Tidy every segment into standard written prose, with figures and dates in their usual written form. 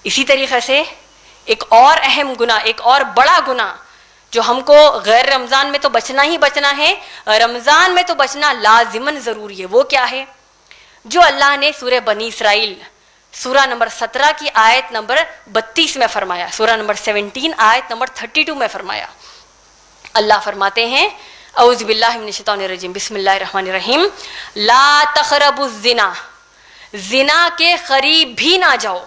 اسی طریقے سے ایک اور اہم گناہ، ایک اور بڑا گناہ جو ہم کو غیر رمضان میں تو بچنا ہی بچنا ہے، رمضان میں تو بچنا لازماً ضروری ہے، وہ کیا ہے؟ جو اللہ نے سورہ بنی اسرائیل سورہ نمبر 17 کی آیت نمبر 32 میں فرمایا، سورہ نمبر 17 آیت نمبر 32 میں فرمایا۔ اللہ فرماتے ہیں اعوذ باللہ من الشیطان الرجیم بسم اللہ الرحمن الرحیم، لا تقربوا الزنا، زنا کے قریب بھی نہ جاؤ۔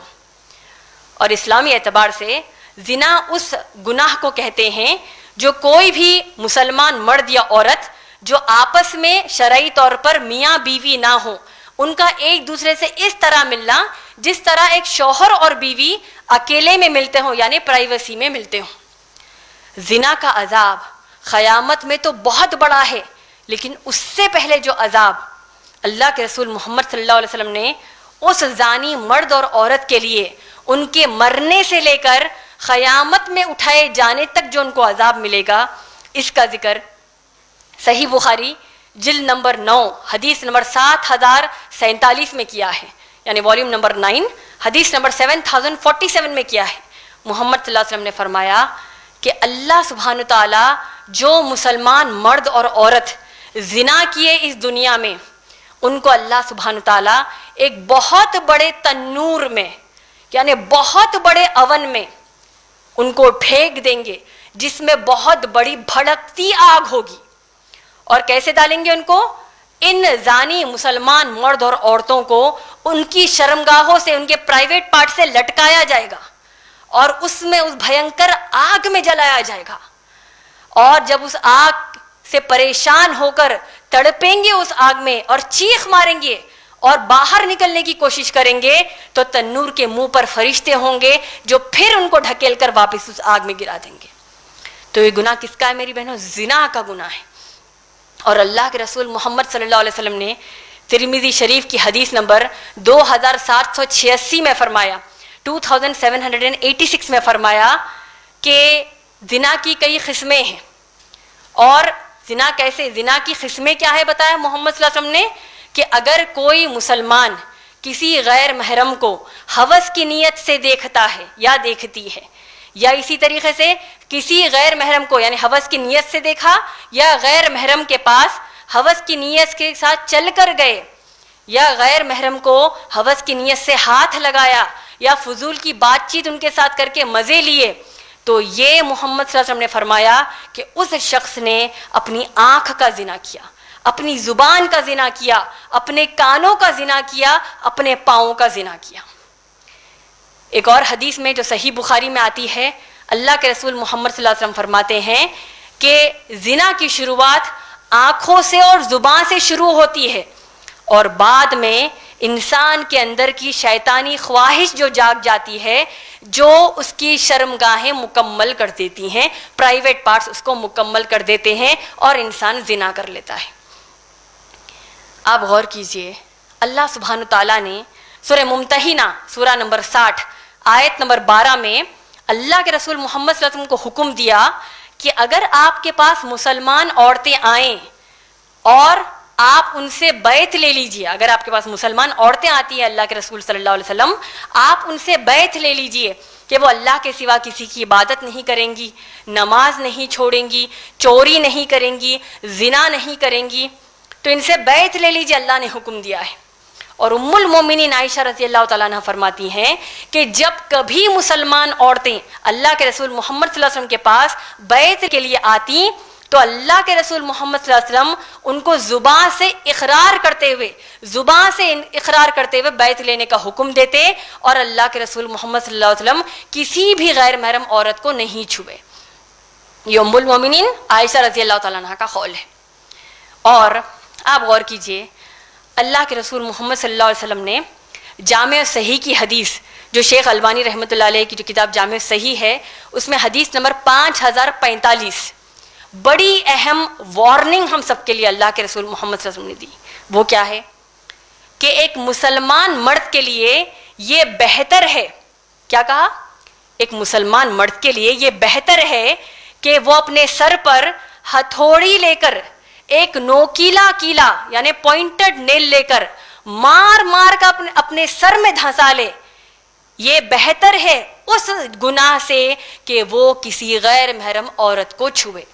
اور اسلامی اعتبار سے زنا اس گناہ کو کہتے ہیں جو کوئی بھی مسلمان مرد یا عورت جو آپس میں شرعی طور پر میاں بیوی نہ ہو، ان کا ایک دوسرے سے اس طرح ملنا جس طرح ایک شوہر اور بیوی اکیلے میں ملتے ہوں، یعنی پرائیویسی میں ملتے ہوں۔ زنا کا عذاب قیامت میں تو بہت بڑا ہے، لیکن اس سے پہلے جو عذاب اللہ کے رسول محمد صلی اللہ علیہ وسلم نے اس زانی مرد اور عورت کے لیے ان کے مرنے سے لے کر قیامت میں اٹھائے جانے تک جو ان کو عذاب ملے گا، اس کا ذکر صحیح بخاری جلد نمبر 9 حدیث نمبر 7047 میں کیا ہے، یعنی والیوم نمبر 9 حدیث نمبر 7047 میں کیا ہے۔ محمد صلی اللہ علیہ وسلم نے فرمایا کہ اللہ سبحانہ تعالیٰ جو مسلمان مرد اور عورت زنا کیے اس دنیا میں، ان کو اللہ سبحانہ تعالیٰ ایک بہت بڑے تنور میں، یعنی بہت بڑے اون میں ان کو پھینک دیں گے، جس میں بہت بڑی بھڑکتی آگ ہوگی۔ اور کیسے ڈالیں گے ان کو؟ ان زانی مسلمان مرد اور عورتوں کو ان کی شرمگاہوں سے، ان کے پرائیویٹ پارٹ سے لٹکایا جائے گا اور اس میں اس بھینکر آگ میں جلایا جائے گا، اور جب اس آگ سے پریشان ہو کر تڑپیں گے اس آگ میں اور چیخ ماریں گے اور باہر نکلنے کی کوشش کریں گے، تو تنور کے منہ پر فرشتے ہوں گے جو پھر ان کو ڈھکیل کر واپس اس آگ میں گرا دیں گے۔ تو یہ گناہ کس کا ہے میری بہنوں؟ زنا کا گناہ ہے۔ اور اللہ کے رسول محمد صلی اللہ علیہ وسلم نے ترمذی شریف کی حدیث نمبر 2786 میں فرمایا، 2786 میں فرمایا کہ زنا کی کئی قسمیں ہیں۔ اور زنا کیسے؟ زنا کی قسمیں کیا ہے بتایا محمد صلی اللہ علیہ وسلم نے کہ اگر کوئی مسلمان کسی غیر محرم کو ہوس کی نیت سے دیکھتا ہے یا دیکھتی ہے، یا اسی طریقے سے کسی غیر محرم کو یعنی ہوس کی نیت سے دیکھا، یا غیر محرم کے پاس ہوس کی نیت کے ساتھ چل کر گئے، یا غیر محرم کو ہوس کی نیت سے ہاتھ لگایا، یا فضول کی بات چیت ان کے ساتھ کر کے مزے لیے، تو یہ محمد صلی اللہ علیہ وسلم نے فرمایا کہ اس شخص نے اپنی آنکھ کا زنا کیا، اپنی زبان کا زنا کیا، اپنے کانوں کا زنا کیا، اپنے پاؤں کا زنا کیا۔ ایک اور حدیث میں جو صحیح بخاری میں آتی ہے، اللہ کے رسول محمد صلی اللہ علیہ وسلم فرماتے ہیں کہ زنا کی شروعات آنکھوں سے اور زبان سے شروع ہوتی ہے، اور بعد میں انسان کے اندر کی شیطانی خواہش جو جاگ جاتی ہے، جو اس کی شرمگاہیں مکمل کر دیتی ہیں، پرائیویٹ پارٹس اس کو مکمل کر دیتے ہیں اور انسان زنا کر لیتا ہے۔ آپ غور کیجئے، اللہ سبحانہ تعالیٰ نے سورہ ممتحنہ سورہ نمبر 60 آیت نمبر 12 میں اللہ کے رسول محمد صلی اللہ علیہ وسلم کو حکم دیا کہ اگر آپ کے پاس مسلمان عورتیں آئیں اور آپ ان سے بیعت لے لیجئے، اگر آپ کے پاس مسلمان عورتیں آتی ہیں اللہ کے رسول صلی اللہ علیہ وسلم، آپ ان سے بیعت لے لیجئے کہ وہ اللہ کے سوا کسی کی عبادت نہیں کریں گی، نماز نہیں چھوڑیں گی، چوری نہیں کریں گی، زنا نہیں کریں گی، تو ان سے بیعت لے لیجئے، اللہ نے حکم دیا ہے۔ اور ام المومنین عائشہ رضی اللہ تعالیٰ عنہ فرماتی ہیں کہ جب کبھی مسلمان عورتیں اللہ کے رسول محمد صلی اللہ علیہ وسلم کے پاس بیعت کے لیے آتی تو اللہ کے رسول محمد صلی اللہ علیہ وسلم ان کو زبان سے اقرار کرتے ہوئے بیعت لینے کا حکم دیتے، اور اللہ کے رسول محمد صلی اللہ علیہ وسلم کسی بھی غیر محرم عورت کو نہیں چھوئے۔ یہ ام المومنین عائشہ رضی اللہ تعالیٰ عنہ کا قول ہے۔ اور آپ غور کیجئے، اللہ کے رسول محمد صلی اللہ علیہ وسلم نے جامع صحیح کی حدیث جو شیخ البانی رحمۃ اللہ علیہ کی جو کتاب جامع صحیح ہے، اس میں حدیث نمبر 5045 بڑی اہم وارننگ ہم سب کے لیے اللہ کے رسول محمد صلی اللہ علیہ وسلم نے دی۔ وہ کیا ہے کہ ایک مسلمان مرد کے لیے یہ بہتر ہے، کیا کہا؟ ایک مسلمان مرد کے لیے یہ بہتر ہے کہ وہ اپنے سر پر ہتھوڑی لے کر، ایک نوکیلا کیلا یعنی پوائنٹڈ نیل لے کر مار مار کر اپنے سر میں دھنسا لے، یہ بہتر ہے اس گناہ سے کہ وہ کسی غیر محرم عورت کو چھوئے.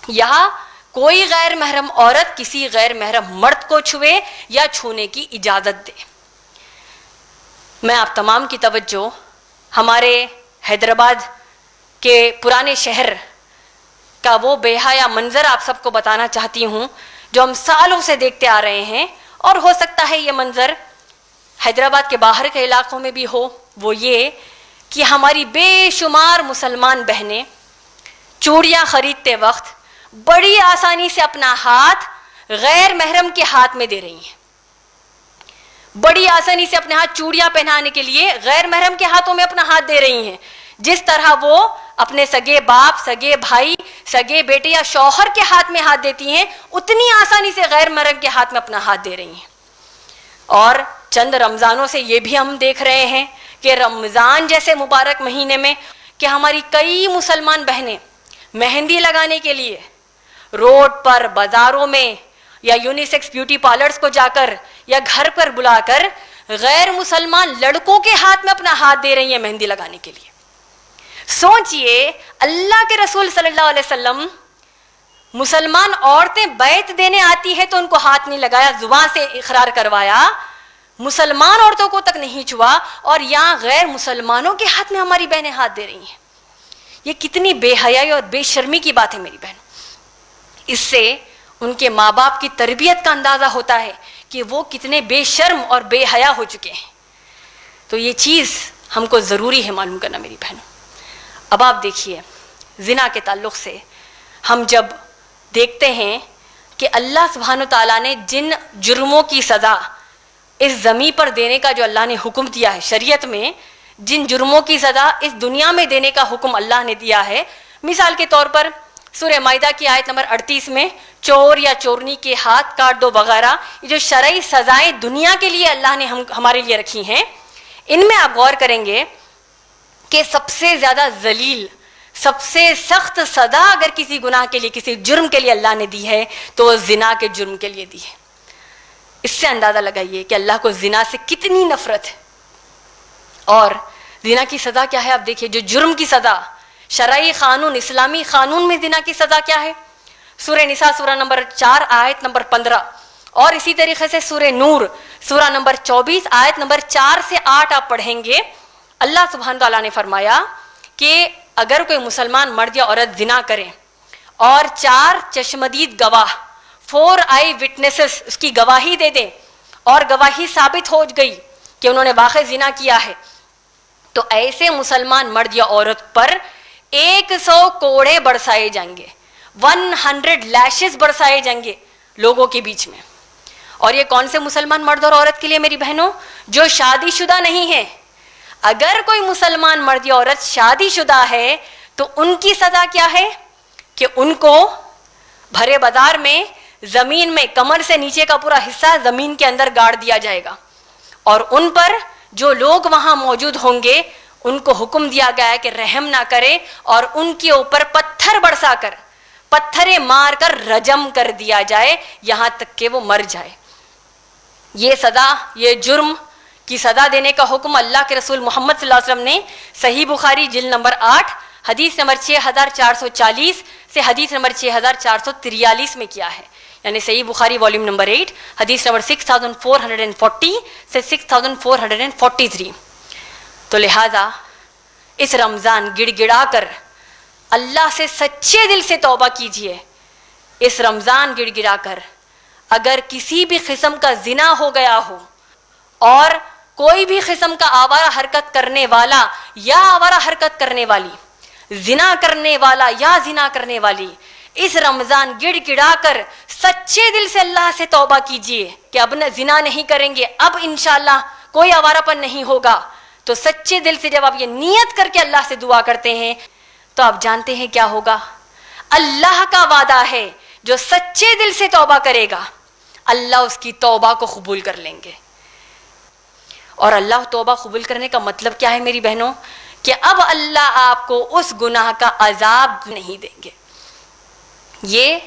یہاں کوئی غیر محرم عورت کسی غیر محرم مرد کو چھوئے یا چھونے کی اجازت دے. میں آپ تمام کی توجہ ہمارے حیدرآباد کے پرانے شہر کا وہ بے حیا منظر آپ سب کو بتانا چاہتی ہوں جو ہم سالوں سے دیکھتے آ رہے ہیں, اور ہو سکتا ہے یہ منظر حیدرآباد کے باہر کے علاقوں میں بھی ہو. وہ یہ کہ ہماری بے شمار مسلمان بہنیں چوڑیاں خریدتے وقت بڑی آسانی سے اپنا ہاتھ غیر محرم کے ہاتھ میں دے رہی ہیں. بڑی آسانی سے اپنے ہاتھ چوڑیاں پہنانے کے لیے غیر محرم کے ہاتھوں میں اپنا ہاتھ دے رہی ہیں. جس طرح وہ اپنے سگے باپ, سگے بھائی, سگے بیٹے یا شوہر کے ہاتھ میں ہاتھ دیتی ہیں, اتنی آسانی سے غیر محرم کے ہاتھ میں اپنا ہاتھ دے رہی ہیں. اور چند رمضانوں سے یہ بھی ہم دیکھ رہے ہیں کہ رمضان جیسے مبارک مہینے میں کہ ہماری کئی مسلمان بہنیں مہندی لگانے کے لیے روڈ پر, بازاروں میں یا یونیسیکس بیوٹی پارلرز کو جا کر یا گھر پر بلا کر غیر مسلمان لڑکوں کے ہاتھ میں اپنا ہاتھ دے رہی ہیں مہندی لگانے کے لیے. سوچئے اللہ کے رسول صلی اللہ علیہ وسلم مسلمان عورتیں بیعت دینے آتی ہے تو ان کو ہاتھ نہیں لگایا, زبان سے اقرار کروایا, مسلمان عورتوں کو تک نہیں چھوا, اور یہاں غیر مسلمانوں کے ہاتھ میں ہماری بہنیں ہاتھ دے رہی ہیں. یہ کتنی بے حیائی اور بے شرمی کی بات ہے میری بہنوں. اس سے ان کے ماں باپ کی تربیت کا اندازہ ہوتا ہے کہ وہ کتنے بے شرم اور بے حیا ہو چکے ہیں. تو یہ چیز ہم کو ضروری ہے معلوم کرنا میری بہنوں. اب آپ دیکھیے زنا کے تعلق سے ہم جب دیکھتے ہیں کہ اللہ سبحانہ و تعالیٰ نے جن جرموں کی سزا اس زمین پر دینے کا جو اللہ نے حکم دیا ہے شریعت میں, جن جرموں کی سزا اس دنیا میں دینے کا حکم اللہ نے دیا ہے, مثال کے طور پر سورہ مائدہ کی آیت نمبر 38 میں چور یا چورنی کے ہاتھ کاٹ دو وغیرہ, یہ جو شرعی سزائیں دنیا کے لیے اللہ نے ہمارے لیے رکھی ہیں, ان میں آپ غور کریں گے کہ سب سے زیادہ ذلیل, سب سے سخت سزا اگر کسی گناہ کے لیے, کسی جرم کے لیے اللہ نے دی ہے تو زنا کے جرم کے لیے دی ہے. اس سے اندازہ لگائیے کہ اللہ کو زنا سے کتنی نفرت ہے. اور زنا کی سزا کیا ہے آپ دیکھیے, جو جرم کی سزا شرعی قانون, اسلامی قانون میں زنا کی سزا کیا ہے. سورہ نساء سورہ نمبر 4 آیت نمبر 15, اور اسی طریقے سے سورہ نور سورہ نمبر 24 آیت نمبر 4 سے 8 آپ پڑھیں گے. اللہ سبحانہ تعالیٰ نے فرمایا کہ اگر کوئی مسلمان مرد یا عورت زنا کریں اور 4 چشمدید گواہ 4 آئی وٹنسز اس کی گواہی دے دیں, اور گواہی ثابت ہو گئی کہ انہوں نے واقع زنا کیا ہے, تو ایسے مسلمان مرد یا عورت پر 100 کوڑے برسائے جائیں گے, 100 لیشز برسائے جائیں گے لوگوں کے بیچ میں. اور یہ کون سے مسلمان مرد اور عورت کے لیے میری بہنوں؟ جو شادی شدہ نہیں ہے. اگر کوئی مسلمان مرد یا عورت شادی شدہ ہے تو ان کی سزا کیا ہے کہ ان کو بھرے بازار میں زمین میں کمر سے نیچے کا پورا حصہ زمین کے اندر گاڑ دیا جائے گا, اور ان پر جو لوگ وہاں موجود ہوں گے ان کو حکم دیا گیا ہے کہ رحم نہ کرے, اور ان کے اوپر پتھر برسا کر, پتھریں مار کر رجم کر دیا جائے یہاں تک کہ وہ مر جائے. یہ سزا, یہ جرم کی سزا دینے کا حکم اللہ کے رسول محمد صلی اللہ علیہ وسلم نے صحیح بخاری جلد نمبر 8 حدیث نمبر 6440 سے حدیث نمبر 6443 میں کیا ہے. یعنی صحیح بخاری والیوم نمبر 8 حدیث نمبر 6440 سے 6443. تو لہذا اس رمضان گڑ گڑا کر اللہ سے سچے دل سے توبہ کیجئے. اس رمضان گڑ گڑا کر اگر کسی بھی قسم کا زنا ہو گیا ہو, اور کوئی بھی قسم کا آوارہ حرکت کرنے والا یا آوارہ حرکت کرنے والی, زنا کرنے والا یا زنا کرنے والی, اس رمضان گڑ گڑا کر سچے دل سے اللہ سے توبہ کیجئے کہ اب زنا نہیں کریں گے, اب انشاءاللہ کوئی آوارہ پن نہیں ہوگا. تو سچے دل سے جب آپ یہ نیت کر کے اللہ سے دعا کرتے ہیں تو آپ جانتے ہیں کیا ہوگا. اللہ کا وعدہ ہے جو سچے دل سے توبہ کرے گا اللہ اس کی توبہ کو قبول کر لیں گے. اور اللہ توبہ قبول کرنے کا مطلب کیا ہے میری بہنوں؟ کہ اب اللہ آپ کو اس گناہ کا عذاب نہیں دیں گے. یہ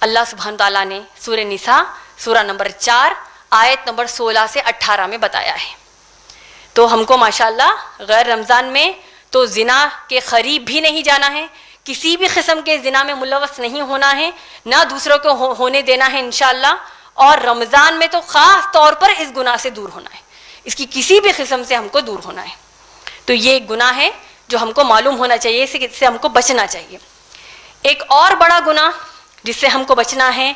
اللہ سبحانہ تعالیٰ نے سورہ نساء سورہ نمبر 4 آیت نمبر 16 سے 18 میں بتایا ہے. تو تو ہم کو ماشاءاللہ غیر رمضان میں تو زنا کے قریب بھی نہیں جانا ہے، کسی بھی قسم کے زنا میں ملوث نہیں ہونا ہے، نہ دوسروں کو ہونے دینا ہے انشاءاللہ، اور رمضان میں تو خاص طور پر اس گناہ سے دور ہونا ہے، اس کی کسی بھی قسم سے ہم کو دور ہونا ہے۔ تو یہ ایک گناہ ہے جو ہم کو معلوم ہونا چاہیے، اس سے ہم کو بچنا چاہیے۔ ایک اور بڑا گناہ جس سے ہم کو بچنا ہے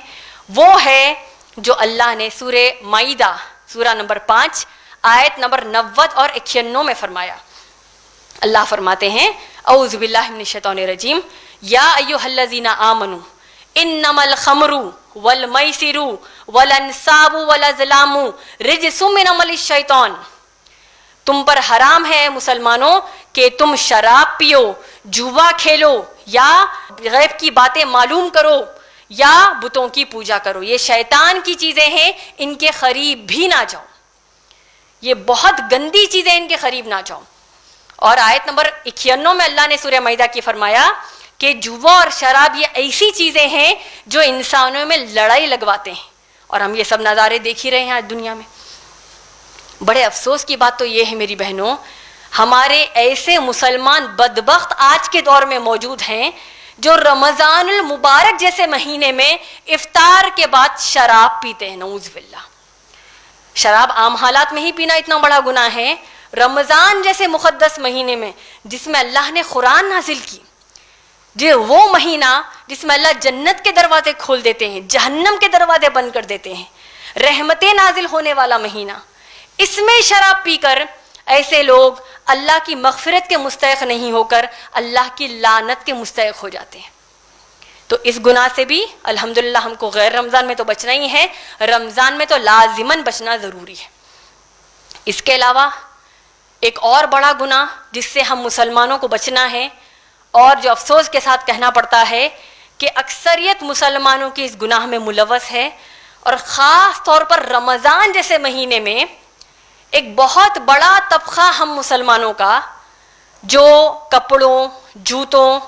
وہ ہے جو اللہ نے سورہ مائدہ سورہ نمبر 5 آیت نمبر 90 اور 91 میں فرمایا۔ اللہ فرماتے ہیں اعوذ باللہ من الشیطان الرجیم یا ایھا الذین آمنوا انما الخمر والمیسر والانصاب والازلام رجس من عمل الشیطان، تم پر حرام ہے مسلمانوں کہ تم شراب پیو، جوا کھیلو، یا غیب کی باتیں معلوم کرو، یا بتوں کی پوجا کرو، یہ شیطان کی چیزیں ہیں، ان کے قریب بھی نہ جاؤ، یہ بہت گندی چیزیں، ان کے قریب نہ جاؤ۔ اور آیت نمبر 91 میں اللہ نے سورہ مائدہ کی فرمایا کہ جوا اور شراب یہ ایسی چیزیں ہیں جو انسانوں میں لڑائی لگواتے ہیں، اور ہم یہ سب نظارے دیکھ ہی رہے ہیں آج دنیا میں۔ بڑے افسوس کی بات تو یہ ہے میری بہنوں، ہمارے ایسے مسلمان بدبخت آج کے دور میں موجود ہیں جو رمضان المبارک جیسے مہینے میں افطار کے بعد شراب پیتے ہیں، نعوذ باللہ۔ شراب عام حالات میں ہی پینا اتنا بڑا گناہ ہے، رمضان جیسے مقدس مہینے میں جس میں اللہ نے قرآن نازل کی، جو وہ مہینہ جس میں اللہ جنت کے دروازے کھول دیتے ہیں، جہنم کے دروازے بند کر دیتے ہیں، رحمتیں نازل ہونے والا مہینہ، اس میں شراب پی کر ایسے لوگ اللہ کی مغفرت کے مستحق نہیں ہو کر اللہ کی لعنت کے مستحق ہو جاتے ہیں۔ تو اس گناہ سے بھی الحمدللہ ہم کو غیر رمضان میں تو بچنا ہی ہے، رمضان میں تو لازماً بچنا ضروری ہے۔ اس کے علاوہ ایک اور بڑا گناہ جس سے ہم مسلمانوں کو بچنا ہے، اور جو افسوس کے ساتھ کہنا پڑتا ہے کہ اکثریت مسلمانوں کی اس گناہ میں ملوث ہے، اور خاص طور پر رمضان جیسے مہینے میں ایک بہت بڑا طبقہ ہم مسلمانوں کا جو کپڑوں، جوتوں،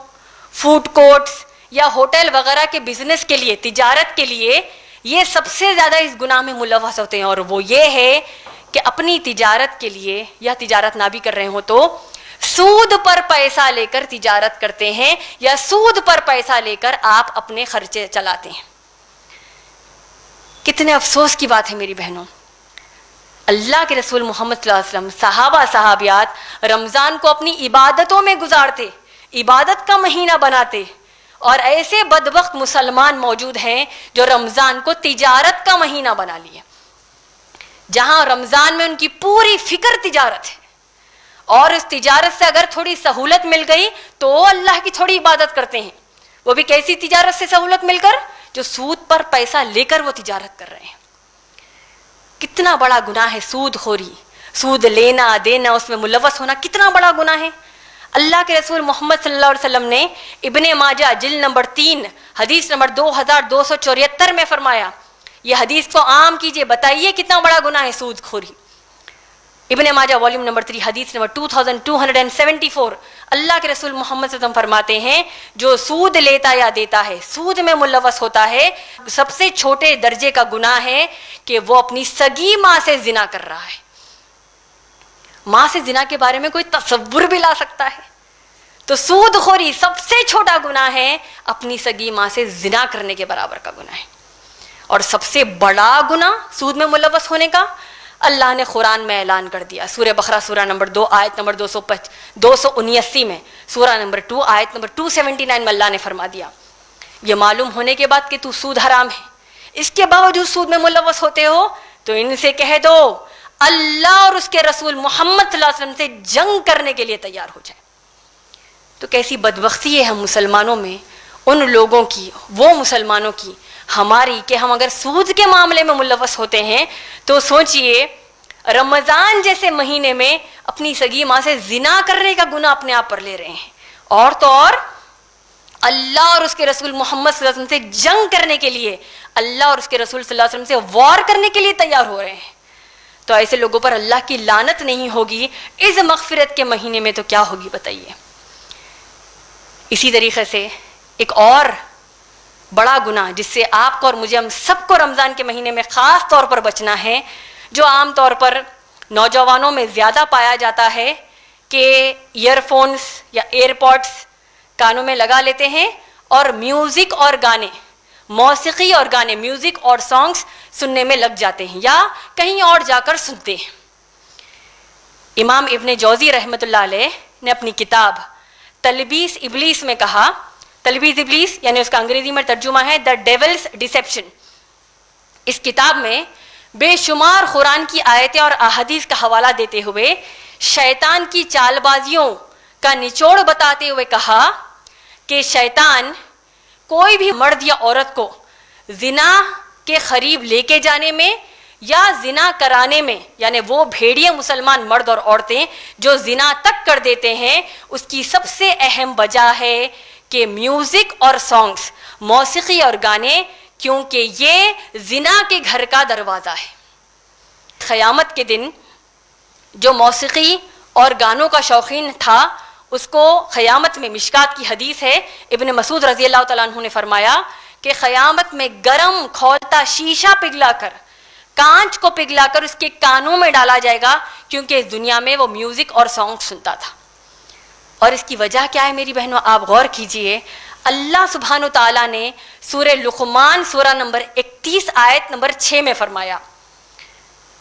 فوڈ کورٹس یا ہوٹل وغیرہ کے بزنس کے لیے، تجارت کے لیے یہ سب سے زیادہ اس گناہ میں ملوث ہوتے ہیں، اور وہ یہ ہے کہ اپنی تجارت کے لیے یا تجارت نہ بھی کر رہے ہوں تو سود پر پیسہ لے کر تجارت کرتے ہیں، یا سود پر پیسہ لے کر آپ اپنے خرچے چلاتے ہیں۔ کتنے افسوس کی بات ہے میری بہنوں، اللہ کے رسول محمد صلی اللہ علیہ وسلم، صحابہ صحابیات رمضان کو اپنی عبادتوں میں گزارتے، عبادت کا مہینہ بناتے، اور ایسے بدبخت مسلمان موجود ہیں جو رمضان کو تجارت کا مہینہ بنا لیے، جہاں رمضان میں ان کی پوری فکر تجارت ہے، اور اس تجارت سے اگر تھوڑی سہولت مل گئی تو اللہ کی تھوڑی عبادت کرتے ہیں، وہ بھی کیسی تجارت سے سہولت مل کر؟ جو سود پر پیسہ لے کر وہ تجارت کر رہے ہیں۔ کتنا بڑا گناہ ہے سود خوری، سود لینا دینا، اس میں ملوث ہونا کتنا بڑا گناہ ہے۔ اللہ کے رسول محمد صلی اللہ علیہ وسلم نے ابن ماجہ جلد نمبر 3 حدیث نمبر 2274 میں فرمایا، یہ حدیث کو عام کیجئے، بتائیے کتنا بڑا گناہ ہے سود خوری۔ ابن ماجہ والیوم نمبر 3 حدیث نمبر 2274، اللہ کے رسول محمد صلی اللہ علیہ وسلم فرماتے ہیں جو سود لیتا یا دیتا ہے، سود میں ملوث ہوتا ہے، سب سے چھوٹے درجے کا گناہ ہے کہ وہ اپنی سگی ماں سے زنا کر رہا ہے۔ ماں سے زنا کے بارے میں کوئی تصور بھی لا سکتا ہے؟ تو سود خوری سب سے چھوٹا گناہ ہے، اپنی سگی ماں سے زنا کرنے کے برابر کا گناہ ہے۔ اور سب سے بڑا گناہ سود میں ملوث ہونے کا اللہ نے قرآن میں اعلان کر دیا، سورہ بقرہ سورہ نمبر 2 آیت نمبر 279 میں، سورہ نمبر 2 آیت نمبر 279 میں اللہ نے فرما دیا، یہ معلوم ہونے کے بعد کہ تو سود حرام ہے، اس کے باوجود سود میں ملوث ہوتے ہو، تو ان سے کہہ دو اللہ اور اس کے رسول محمد صلی اللہ علیہ وسلم سے جنگ کرنے کے لیے تیار ہو جائے۔ تو کیسی بدبختی ہے ہم مسلمانوں میں، ان لوگوں کی، وہ مسلمانوں کی، ہماری، کہ ہم اگر سود کے معاملے میں ملوث ہوتے ہیں تو سوچئے رمضان جیسے مہینے میں اپنی سگی ماں سے زنا کرنے کا گناہ اپنے آپ پر لے رہے ہیں، اور تو اور اللہ اور اس کے رسول محمد صلی اللہ علیہ وسلم سے جنگ کرنے کے لیے، اللہ اور اس کے رسول صلی اللہ علیہ وسلم سے وار کرنے کے لیے تیار ہو رہے ہیں۔ تو ایسے لوگوں پر اللہ کی لعنت نہیں ہوگی اس مغفرت کے مہینے میں تو کیا ہوگی بتائیے۔ اسی طریقے سے ایک اور بڑا گناہ جس سے آپ کو اور مجھے، ہم سب کو رمضان کے مہینے میں خاص طور پر بچنا ہے، جو عام طور پر نوجوانوں میں زیادہ پایا جاتا ہے کہ ایئر فونس یا ایئر پوڈس کانوں میں لگا لیتے ہیں اور میوزک اور گانے، موسیقی اور گانے، میوزک اور سانگس سننے میں لگ جاتے ہیں یا کہیں اور جا کر سنتے ہیں۔ امام ابن جوزی رحمۃ اللہ علیہ نے اپنی کتاب تلبیس ابلیس میں کہا، تلبیس ابلیس یعنی اس کا انگریزی میں ترجمہ ہے دا ڈیولز ڈیسیپشن، اس کتاب میں بے شمار قرآن کی آیتیں اور احادیث کا حوالہ دیتے ہوئے شیطان کی چال بازیوں کا نچوڑ بتاتے ہوئے کہا کہ شیطان کوئی بھی مرد یا عورت کو زنا کے قریب لے کے جانے میں یا زنا کرانے میں، یعنی وہ بھیڑیے مسلمان مرد اور عورتیں جو زنا تک کر دیتے ہیں، اس کی سب سے اہم وجہ ہے کہ میوزک اور سانگس، موسیقی اور گانے، کیونکہ یہ زنا کے گھر کا دروازہ ہے۔ قیامت کے دن جو موسیقی اور گانوں کا شوقین تھا، اس کو قیامت میں، مشکات کی حدیث ہے، ابن مسعود رضی اللہ تعالیٰ عنہ نے فرمایا کہ قیامت میں گرم کھولتا شیشہ پگھلا کر، کانچ کو پگھلا کر اس کے کانوں میں ڈالا جائے گا، کیونکہ اس دنیا میں وہ میوزک اور سانگ سنتا تھا۔ اور اس کی وجہ کیا ہے میری بہنوں؟ آپ غور کیجئے، اللہ سبحانہ و تعالیٰ نے سورہ لقمان سورہ نمبر 31 آیت نمبر 6 میں فرمایا،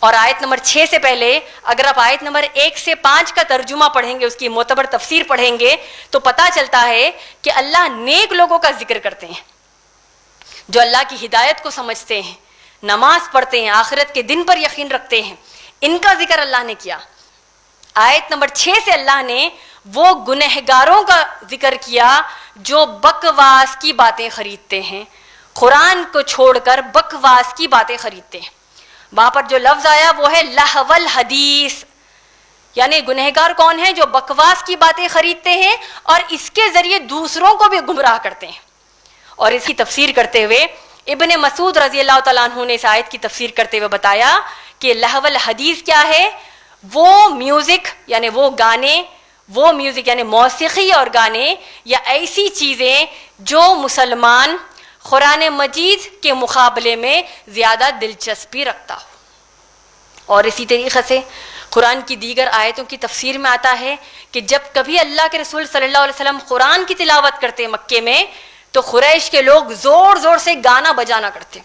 اور آیت نمبر 6 سے پہلے اگر آپ آیت نمبر 1 سے 5 کا ترجمہ پڑھیں گے، اس کی معتبر تفسیر پڑھیں گے، تو پتہ چلتا ہے کہ اللہ نیک لوگوں کا ذکر کرتے ہیں، جو اللہ کی ہدایت کو سمجھتے ہیں، نماز پڑھتے ہیں، آخرت کے دن پر یقین رکھتے ہیں، ان کا ذکر اللہ نے کیا۔ آیت نمبر 6 سے اللہ نے وہ گنہگاروں کا ذکر کیا جو بکواس کی باتیں خریدتے ہیں، قرآن کو چھوڑ کر بکواس کی باتیں خریدتے ہیں۔ وہاں پر جو لفظ آیا وہ ہے لہو الحدیث، یعنی گنہگار کون ہیں؟ جو بکواس کی باتیں خریدتے ہیں اور اس کے ذریعے دوسروں کو بھی گمراہ کرتے ہیں۔ اور اس کی تفسیر کرتے ہوئے ابن مسعود رضی اللہ تعالیٰ عنہ نے اس آیت کی تفسیر کرتے ہوئے بتایا کہ لہو الحدیث کیا ہے؟ وہ میوزک یعنی وہ گانے، وہ میوزک یعنی موسیقی اور گانے یا ایسی چیزیں جو مسلمان قرآن مجید کے مقابلے میں زیادہ دلچسپی رکھتا ہو۔ اور اسی طریقے سے قرآن کی دیگر آیتوں کی تفسیر میں آتا ہے کہ جب کبھی اللہ کے رسول صلی اللہ علیہ وسلم قرآن کی تلاوت کرتے مکے میں، تو قریش کے لوگ زور زور سے گانا بجانا کرتے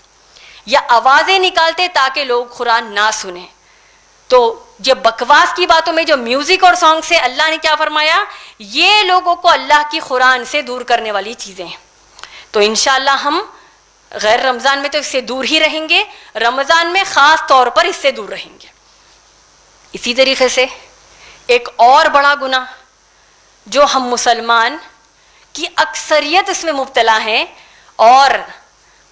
یا آوازیں نکالتے تاکہ لوگ قرآن نہ سنیں۔ تو یہ بکواس کی باتوں میں جو میوزک اور سانگ سے اللہ نے کیا فرمایا؟ یہ لوگوں کو اللہ کی قرآن سے دور کرنے والی چیزیں ہیں۔ تو انشاءاللہ ہم غیر رمضان میں تو اس سے دور ہی رہیں گے، رمضان میں خاص طور پر اس سے دور رہیں گے۔ اسی طریقے سے ایک اور بڑا گناہ جو ہم مسلمان کی اکثریت اس میں مبتلا ہیں، اور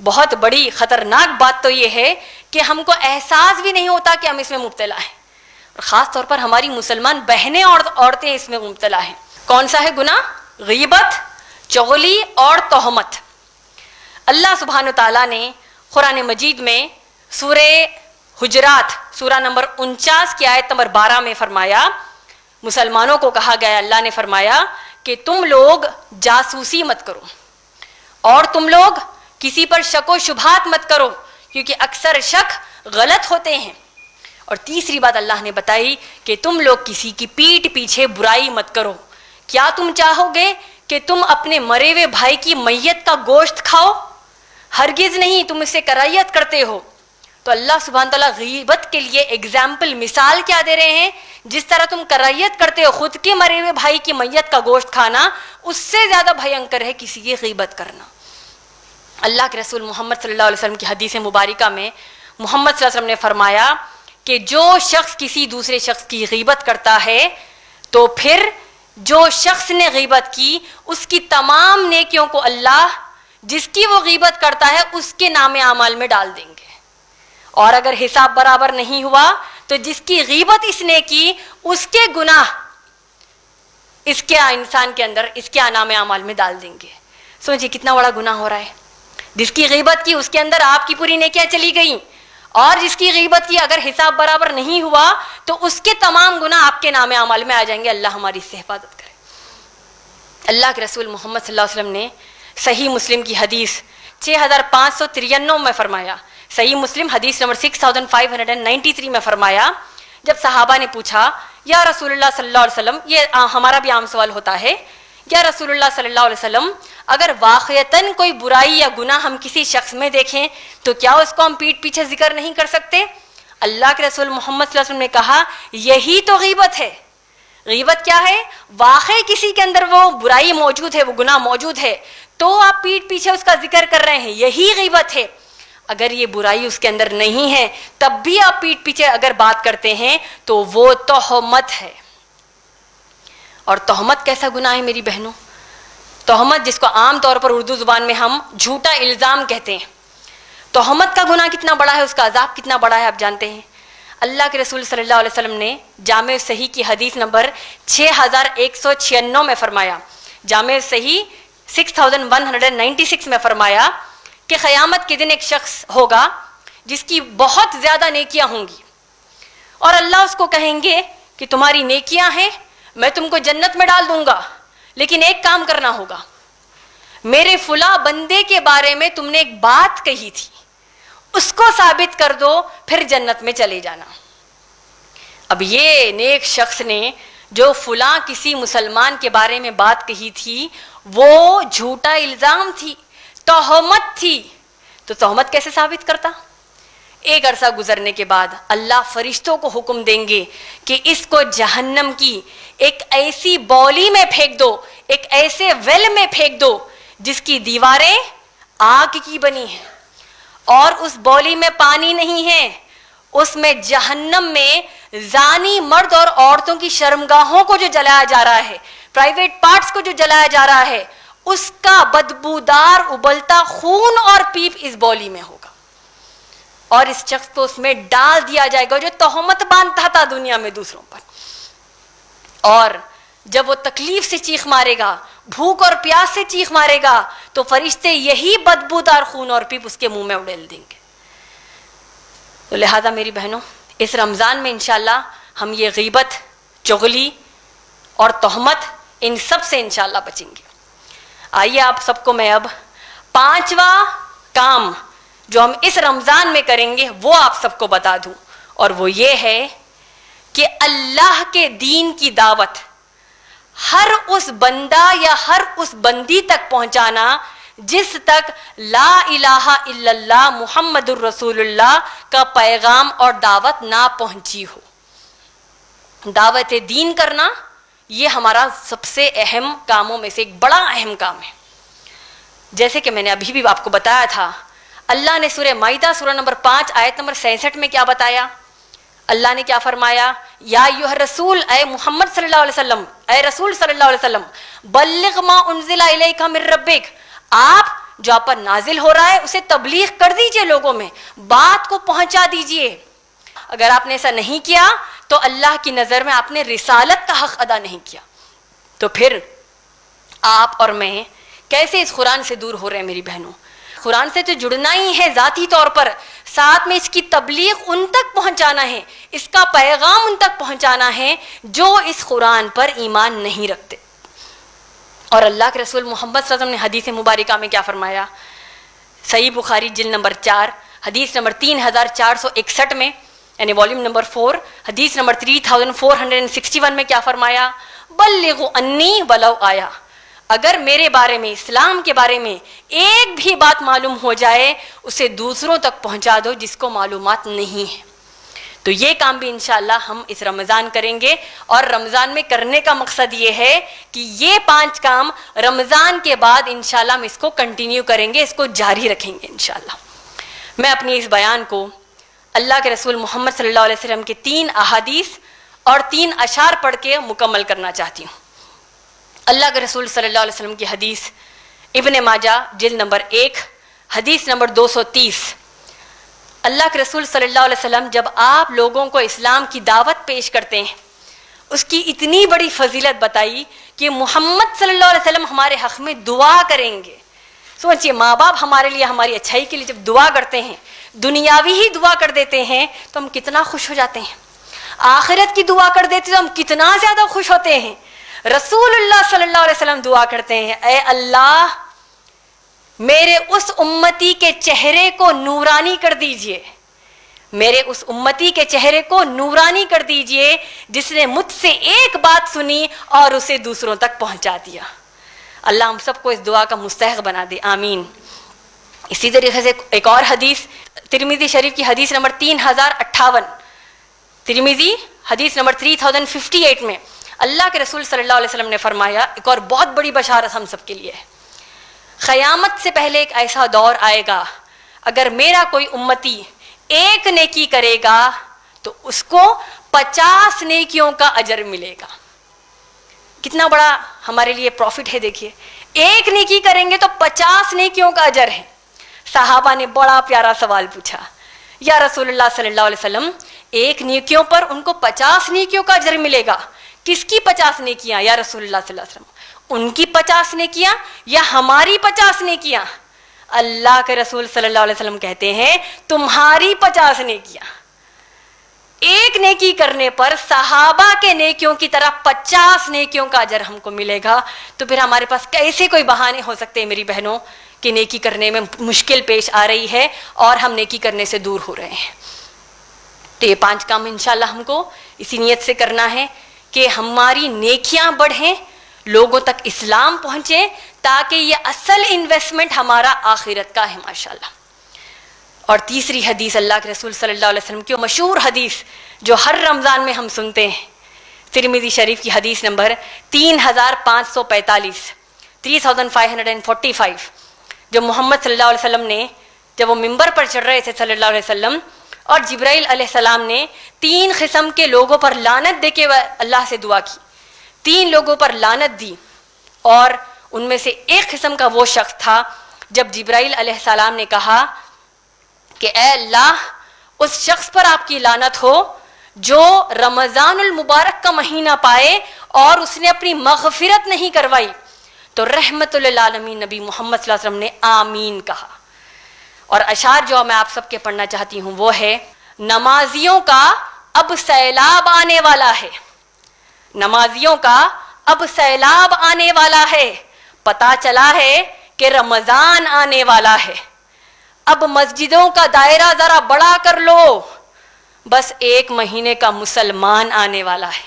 بہت بڑی خطرناک بات تو یہ ہے کہ ہم کو احساس بھی نہیں ہوتا کہ ہم اس میں مبتلا ہیں، اور خاص طور پر ہماری مسلمان بہنیں اور عورتیں اس میں مبتلا ہیں۔ کون سا ہے گناہ؟ غیبت، چغلی اور تہمت۔ اللہ سبحانہ تعالیٰ نے قرآن مجید میں سورہ حجرات سورہ نمبر 49 کی آیت نمبر 12 میں فرمایا، مسلمانوں کو کہا گیا، اللہ نے فرمایا کہ تم لوگ جاسوسی مت کرو اور تم لوگ کسی پر شک و شبہات مت کرو، کیونکہ اکثر شک غلط ہوتے ہیں۔ اور تیسری بات اللہ نے بتائی کہ تم لوگ کسی کی پیٹھ پیچھے برائی مت کرو۔ کیا تم چاہو گے کہ تم اپنے مرے ہوئے بھائی کی میت کا گوشت کھاؤ؟ ہرگز نہیں، تم اس سے کرائیت کرتے ہو۔ تو اللہ سبحانہ تعالیٰ غیبت کے لیے اگزامپل، مثال کیا دے رہے ہیں؟ جس طرح تم کرائیت کرتے ہو خود کے مرے ہوئے بھائی کی میت کا گوشت کھانا، اس سے زیادہ بھینکر ہے کسی کی غیبت کرنا۔ اللہ کے رسول محمد صلی اللہ علیہ وسلم کی حدیث مبارکہ میں محمد صلی اللہ علیہ وسلم نے فرمایا کہ جو شخص کسی دوسرے شخص کی غیبت کرتا ہے تو پھر جو شخص نے غیبت کی اس کی تمام نیکیوں کو اللہ جس کی وہ غیبت کرتا ہے اس کے نام اعمال میں ڈال دیں گے، اور اگر حساب برابر نہیں ہوا تو جس کی غیبت اس نے کی اس کے گناہ اس کے انسان کے اندر اس کے نام اعمال میں ڈال دیں گے۔ سوچیے کتنا بڑا گناہ ہو رہا ہے۔ جس کی غیبت کی اس کے اندر آپ کی پوری نیکیاں چلی گئیں، اور جس کی غیبت کی اگر حساب برابر نہیں ہوا تو اس کے تمام گناہ آپ کے نام اعمال میں آ جائیں گے۔ اللہ ہماری اس سے حفاظت کرے۔ اللہ کے رسول محمد صلی اللہ علیہ وسلم نے صحیح مسلم کی حدیث 6593 میں فرمایا، صحیح مسلم حدیث نمبر 6593 میں فرمایا جب صحابہ نے پوچھا یا رسول اللہ صلی اللہ علیہ وسلم، یہ ہمارا بھی عام سوال ہوتا ہے، یا رسول اللہ صلی اللہ علیہ وسلم اگر واقعتاً کوئی برائی یا گناہ ہم کسی شخص میں دیکھیں تو کیا اس کو ہم پیٹھ پیچھے ذکر نہیں کر سکتے؟ اللہ کے رسول محمد صلی اللہ علیہ وسلم نے کہا یہی تو غیبت ہے۔ غیبت کیا ہے؟ واقعی کسی کے اندر وہ برائی موجود ہے، وہ گناہ موجود ہے، تو آپ پیٹھ پیچھے اس کا ذکر کر رہے ہیں، یہی غیبت ہے۔ اگر یہ برائی اس کے اندر نہیں ہے تب بھی آپ پیٹھ پیچھے اگر بات کرتے ہیں تو وہ تہمت ہے۔ اور تہمت کیسا گناہ ہے میری بہنوں؟ تہمت جس کو عام طور پر اردو زبان میں ہم جھوٹا الزام کہتے ہیں، تہمت کا گناہ کتنا بڑا ہے، اس کا عذاب کتنا بڑا ہے آپ جانتے ہیں؟ اللہ کے رسول صلی اللہ علیہ وسلم نے جامع صحیح کی حدیث نمبر 6196 میں فرمایا، جامع صحیح 6196 میں فرمایا کہ قیامت کے دن ایک شخص ہوگا جس کی بہت زیادہ نیکیاں ہوں گی، اور اللہ اس کو کہیں گے کہ تمہاری نیکیاں ہیں، میں تم کو جنت میں ڈال دوں گا، لیکن ایک کام کرنا ہوگا، میرے فلاں بندے کے بارے میں تم نے ایک بات کہی تھی، اس کو ثابت کر دو، پھر جنت میں چلے جانا۔ اب یہ نیک شخص نے جو فلاں کسی مسلمان کے بارے میں بات کہی تھی وہ جھوٹا الزام تھی، تہمت تھی، تو تہمت کیسے ثابت کرتا؟ ایک عرصہ گزرنے کے بعد اللہ فرشتوں کو حکم دیں گے کہ اس کو جہنم کی ایک ایسی بولی میں پھینک دو، ایک ایسے ویل میں پھینک دو جس کی دیواریں آگ کی بنی ہیں، اور اس بولی میں پانی نہیں ہے، اس میں جہنم میں زانی مرد اور عورتوں کی شرمگاہوں کو جو جلایا جا رہا ہے، پرائیویٹ پارٹس کو جو جلایا جا رہا ہے، اس کا بدبودار ابلتا خون اور پیپ اس بولی میں ہوگا، اور اس شخص کو اس میں ڈال دیا جائے گا جو تہمت باندھتا تھا دنیا میں دوسروں پر۔ اور جب وہ تکلیف سے چیخ مارے گا، بھوک اور پیاس سے چیخ مارے گا، تو فرشتے یہی بدبودار خون اور پیپ اس کے منہ میں اڑیل دیں گے۔ تو لہذا میری بہنوں، اس رمضان میں انشاءاللہ ہم یہ غیبت، چغلی اور تہمت، ان سب سے انشاءاللہ بچیں گے۔ آئیے آپ سب کو میں اب 5واں کام جو ہم اس رمضان میں کریں گے وہ آپ سب کو بتا دوں، اور وہ یہ ہے کہ اللہ کے دین کی دعوت ہر اس بندہ یا ہر اس بندی تک پہنچانا جس تک لا الہ الا اللہ محمد الرسول اللہ کا پیغام اور دعوت نہ پہنچی ہو۔ دعوت دین کرنا یہ ہمارا سب سے اہم کاموں میں سے ایک بڑا اہم کام ہے۔ جیسے کہ میں نے ابھی بھی آپ کو بتایا تھا، اللہ نے سورہ مائدہ سورہ نمبر 5 آیت نمبر 66 میں کیا بتایا؟ اللہ نے کیا فرمایا؟ یا ایھا الرسول، اے محمد صلی اللہ علیہ وسلم، اے رسول صلی اللہ علیہ وسلم، بلغ ما انزل الیک من ربک، آپ جو آپ پر نازل ہو رہا ہے اسے تبلیغ کر دیجئے، لوگوں میں بات کو پہنچا دیجئے۔ اگر آپ نے ایسا نہیں کیا تو اللہ کی نظر میں آپ نے رسالت کا حق ادا نہیں کیا۔ تو پھر آپ اور میں کیسے اس قرآن سے دور ہو رہے ہیں میری بہنوں؟ قرآن سے تو جڑنا ہی ہے ذاتی طور پر، ساتھ میں اس کی تبلیغ ان تک پہنچانا ہے، اس کا پیغام ان تک پہنچانا ہے جو اس قرآن پر ایمان نہیں رکھتے۔ اور اللہ کے رسول محمد صلی اللہ علیہ وسلم نے حدیث مبارکہ میں کیا فرمایا؟ صحیح بخاری جلد نمبر 4 حدیث نمبر 3461 میں، یعنی والیوم نمبر 4 حدیث نمبر 3461 میں کیا فرمایا؟ بلغوا انی ولو آیا، اگر میرے بارے میں، اسلام کے بارے میں ایک بھی بات معلوم ہو جائے اسے دوسروں تک پہنچا دو جس کو معلومات نہیں ہے۔ تو یہ کام بھی انشاءاللہ ہم اس رمضان کریں گے، اور رمضان میں کرنے کا مقصد یہ ہے کہ یہ 5 کام رمضان کے بعد انشاءاللہ ہم اس کو کنٹینیو کریں گے، اس کو جاری رکھیں گے انشاءاللہ۔ میں اپنی اس بیان کو اللہ کے رسول محمد صلی اللہ علیہ وسلم کے 3 احادیث اور 3 اشعار پڑھ کے مکمل کرنا چاہتی ہوں۔ اللہ کے رسول صلی اللہ علیہ وسلم کی حدیث ابن ماجہ جلد نمبر 1 حدیث نمبر 230۔ اللہ کے رسول صلی اللہ علیہ وسلم جب آپ لوگوں کو اسلام کی دعوت پیش کرتے ہیں، اس کی اتنی بڑی فضیلت بتائی کہ محمد صلی اللہ علیہ وسلم ہمارے حق میں دعا کریں گے۔ سوچئے، ماں باپ ہمارے لیے، ہماری اچھائی کے لیے جب دعا کرتے ہیں، دنیاوی ہی دعا کر دیتے ہیں تو ہم کتنا خوش ہو جاتے ہیں، آخرت کی دعا کر دیتے تو ہم کتنا زیادہ خوش ہوتے ہیں۔ رسول اللہ صلی اللہ علیہ وسلم دعا کرتے ہیں، اے اللہ میرے اس امتی کے چہرے کو نورانی کر دیجئے، میرے اس امتی کے چہرے کو نورانی کر دیجئے جس نے مجھ سے ایک بات سنی اور اسے دوسروں تک پہنچا دیا. اللہ ہم سب کو اس دعا کا مستحق بنا دے, آمین. اسی طریقے سے ایک اور حدیث ترمذی شریف کی حدیث نمبر 3058, ترمذی حدیث نمبر 3058 میں اللہ کے رسول صلی اللہ علیہ وسلم نے فرمایا, ایک اور بہت بڑی بشارت ہم سب کے لیے ہے. قیامت سے پہلے ایک ایسا دور آئے گا, اگر میرا کوئی امتی ایک نیکی کرے گا تو اس کو 50 نیکیوں کا اجر ملے گا. کتنا بڑا ہمارے لیے پروفٹ ہے. دیکھیے, ایک نیکی کریں گے تو 50 نیکیوں کا اجر ہے. صحابہ نے بڑا پیارا سوال پوچھا, یا رسول اللہ صلی اللہ علیہ وسلم, ایک نیکیوں پر ان کو 50 نیکیوں کا اجر ملے گا, کس کی 50 نیکیاں یا رسول اللہ صلی اللہ علیہ وسلم؟ ان کی 50 نیکیاں یا ہماری 50 نیکیاں؟ اللہ کے رسول صلی اللہ علیہ وسلم کہتے ہیں تمہاری 50 نیکیاں. ایک نیکی کرنے پر صحابہ کے نیکیوں کی طرح 50 نیکیوں کا اجر ہم کو ملے گا. تو پھر ہمارے پاس کیسے کوئی بہانے ہو سکتے ہیں میری بہنوں کہ نیکی کرنے میں مشکل پیش آ رہی ہے اور ہم نیکی کرنے سے دور ہو رہے ہیں. تو یہ 5 کام انشاءاللہ ہم کو اسی نیت سے کرنا ہے کہ ہماری نیکیاں بڑھیں, لوگوں تک اسلام پہنچے, تاکہ یہ اصل انویسٹمنٹ ہمارا آخرت کا ہے ماشاءاللہ. اور تیسری حدیث اللہ کے رسول صلی اللہ علیہ وسلم کی مشہور حدیث جو ہر رمضان میں ہم سنتے ہیں, ترمذی شریف کی حدیث نمبر 3545, 3545, جو محمد صلی اللہ علیہ وسلم نے جب وہ ممبر پر چڑھ رہے تھے صلی اللہ علیہ وسلم, اور جبرائیل علیہ السلام نے 3 قسم کے لوگوں پر لعنت دے کے اللہ سے دعا کی. 3 لوگوں پر لعنت دی, اور ان میں سے ایک قسم کا وہ شخص تھا جب جبرائیل علیہ السلام نے کہا کہ اے اللہ, اس شخص پر آپ کی لعنت ہو جو رمضان المبارک کا مہینہ پائے اور اس نے اپنی مغفرت نہیں کروائی. تو رحمت للعالمین نبی محمد صلی اللہ علیہ وسلم نے آمین کہا. اور اشعار جو میں آپ سب کے پڑھنا چاہتی ہوں وہ ہے, نمازیوں کا اب سیلاب آنے والا ہے, نمازیوں کا اب سیلاب آنے والا ہے, پتا چلا ہے کہ رمضان آنے والا ہے, اب مسجدوں کا دائرہ ذرا بڑا کر لو, بس 1 مہینے کا مسلمان آنے والا ہے.